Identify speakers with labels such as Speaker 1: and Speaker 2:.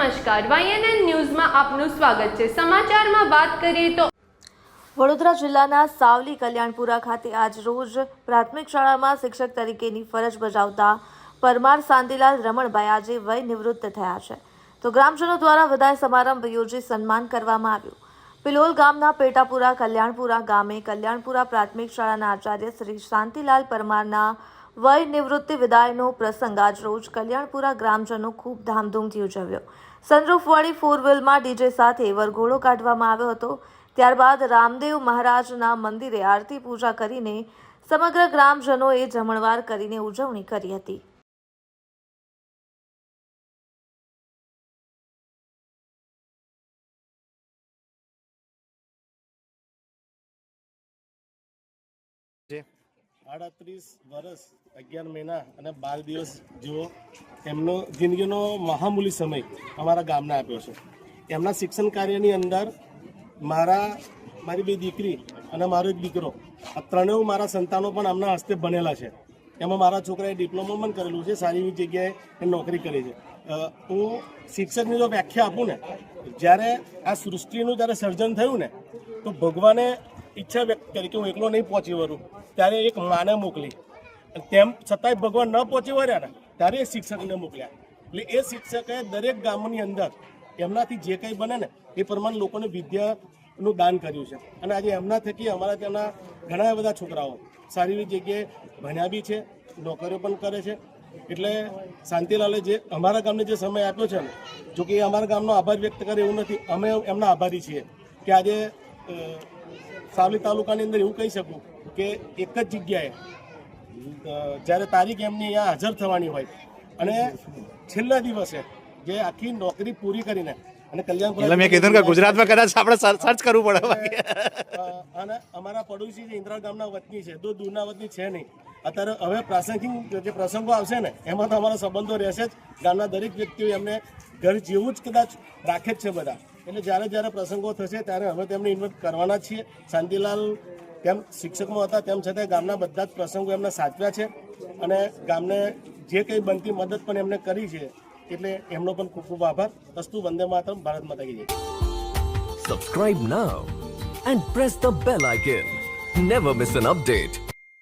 Speaker 1: નમસ્કાર, YNN ન્યૂઝમાં આપનું સ્વાગત છે। સમાચારમાં વાત કરીએ તો
Speaker 2: વડોદરા જિલ્લાના સાવલી કલ્યાણપુરા ખાતે આજ રોજ પ્રાથમિક શાળામાં શિક્ષક તરીકેની ફરજ બજાવતા પરમાર શાંતિલાલ રમણભાઈ આજે વય નિવૃત્ત થયા છે, તો ગ્રામજનો દ્વારા વિદાય સમારંભ યોજી સન્માન કરવામાં આવ્યું। પિલોલ ગામના પેટાપુરા કલ્યાણપુરા ગામે કલ્યાણપુરા પ્રાથમિક શાળાના આચાર્ય શ્રી શાંતિલાલ પરમારના વય નિવૃત્તિ વિદાયનો પ્રસંગ આજ રોજ કલ્યાણપુરા ગ્રામજનો ખૂબ ધામધૂમથી ઉજવ્યો। સનરૂફવાળી 4 વ્હીલમાં ડીજે સાથે વરઘોડો કાઢવામાં આવ્યો હતો। ત્યારબાદ રામદેવ મહારાજના મંદિરે આરતી પૂજા કરીને સમગ્ર ગ્રામજનોએ જમણવાર કરીને ઉજવણી કરી હતી।
Speaker 3: છે 38 વર્ષ 11 મહિના અને 12 દિવસ જેવો એમનો જિંદગીનો મહામૂલી સમય અમારા ગામને આપ્યો છે। એમના શિક્ષણ કાર્યની અંદર મારી 2 દીકરી અને મારો એક દીકરો, આ ત્રણેય મારા સંતાનો પણ આમના હસ્તે ભણેલા છે। એમાં મારા છોકરાએ ડિપ્લોમા પણ કરેલું છે, સારી એવી જગ્યાએ એ નોકરી કરી છે। હું શિક્ષકની જો વ્યાખ્યા આપું ને, જ્યારે આ સૃષ્ટિનું જ્યારે સર્જન થયું ને, તો ભગવાને ઈચ્છા વ્યક્ત કરી કે હું એકલો નહીં પહોંચી વળું, ત્યારે એક માને મોકલી, તેમ છતાંય ભગવાન ન પહોંચી વળ્યા ને, ત્યારે એ શિક્ષકને મોકલ્યા। એટલે એ શિક્ષકે દરેક ગામની અંદર એમનાથી જે કંઈ બને ને એ પ્રમાણે લોકોને વિદ્યાનું દાન કર્યું છે। અને આજે એમના થકી અમારા ત્યાંના ઘણા બધા છોકરાઓ સારી એવી જગ્યાએ ભણ્યા બી છે, નોકરીઓ પણ કરે છે। એટલે શાંતિલાલે જે અમારા ગામને જે સમય આપ્યો છે ને, જો કે એ અમારા ગામનો આભાર વ્યક્ત કરે એવું નથી, અમે એમના આભારી છીએ કે આજે સાવલી તાલુકાની અંદર એવું કહી શકું કે એક જ જગ્યાએ જ્યારે તારીખ એમની અહીંયા હાજર થવાની હોય અને છેલ્લા દિવસે જે આખી નોકરી પૂરી કરીને અને કલ્યાણપુરા
Speaker 4: મેં કીધું કે ગુજરાતમાં કદાચ આપણે સર્ચ કરવું પડે
Speaker 3: અને અમારા પડોશી જે ઇન્દ્રા ગામના વતની છે, દૂરના વતની છે નહીં। અત્યારે હવે પ્રાસંગિક જે પ્રસંગો આવશે ને, એમાં તો અમારા સંબંધો રહેશે જ। ગામના દરેક વ્યક્તિઓ એમને ઘર જેવું જ કદાચ રાખે જ છે બધા। એટલે જ્યારે પ્રસંગો થશે ત્યારે અમે તેમને ઇન્વાઇટ કરવાના છીએ। શાંતિલાલ તેમ શિક્ષકમાં હતા, તેમ છતાં ગામના બધા જ પ્રસંગો એમને સાચવ્યા છે અને ગામને જે કંઈ બનતી મદદ પણ એમને કરી છે, એટલે એમનો પણ ખૂબ ખૂબ આભાર। અસ્તુ વંદે માતરમ, ભારત માતા કી જય।
Speaker 5: Subscribe now and press the bell icon. Never miss an update.